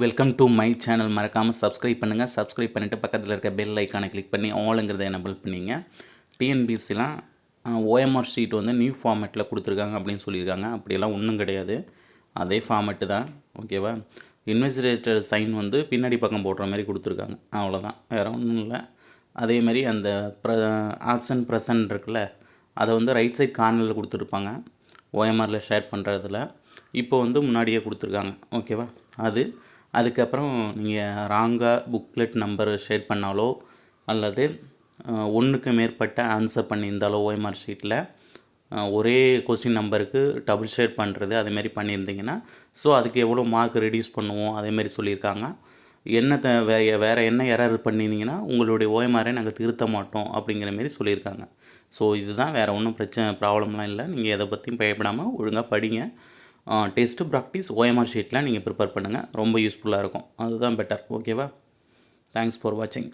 Welcome to my channel. மறக்காமல் subscribe பண்ணுங்கள். Subscribe பண்ணிவிட்டு பக்கத்தில் இருக்க பெல் ஐக்கானை கிளிக் பண்ணி ஆளுங்கிறத எனபிள் பண்ணிங்க. டிஎன்பிஎஸ்சிலாம் ஓஎம்ஆர் ஷீட் வந்து நியூ ஃபார்மேட்டில் கொடுத்துருக்காங்க அப்படின்னு சொல்லியிருக்காங்க. அப்படியெல்லாம் ஒன்றும் கிடையாது, அதே ஃபார்மேட்டு தான். ஓகேவா? இன்வெஸ்டிகேட்டர் சைன் வந்து பின்னாடி பக்கம் போடுற மாதிரி கொடுத்துருக்காங்க, அவ்வளோதான், வேறு ஒன்றும் இல்லை. அதேமாதிரி அந்த ஆப்ஷன் ப்ரெசன்ட் இருக்குல்ல, அதை வந்து ரைட் சைட் கார்னரில் கொடுத்துருப்பாங்க ஓஎம்ஆரில் ஷேர் பண்ணுறதுல. இப்போ வந்து முன்னாடியே கொடுத்துருக்காங்க. ஓகேவா? அதுக்கப்புறம் நீங்கள் ராங்காக புக்லெட் நம்பர் ஷேர் பண்ணாலோ அல்லது ஒன்றுக்கு மேற்பட்ட ஆன்சர் பண்ணியிருந்தாலோ ஓஎம்ஆர் ஷீட்டில் ஒரே கொஸ்டின் நம்பருக்கு டபுள் ஷேர் பண்ணுறது அதேமாரி பண்ணியிருந்தீங்கன்னா, ஸோ அதுக்கு எவ்வளோ மார்க் ரெடியூஸ் பண்ணுவோம் அதேமாரி சொல்லியிருக்காங்க. வேறு என்ன எரர் பண்ணினீங்கன்னா உங்களுடைய ஓஎம்ஆரை நாங்கள் திருத்த மாட்டோம் அப்படிங்கிற மாரி சொல்லியிருக்காங்க. ஸோ இதுதான், வேறு ஒன்றும் ப்ராப்ளம்லாம் இல்லை. நீங்கள் எதை பற்றியும் பயப்படாமல் ஒழுங்காக படிங்க. டெஸ்ட்டு ப்ராக்டிஸ் ஓஎம்ஆர் ஷீட்டில் நீங்கள் ப்ரிப்பேர் பண்ணுங்கள், ரொம்ப யூஸ்ஃபுல்லாக இருக்கும். அதுதான் பெட்டர். ஓகேவா? தேங்க்ஸ் ஃபார் வாட்சிங்.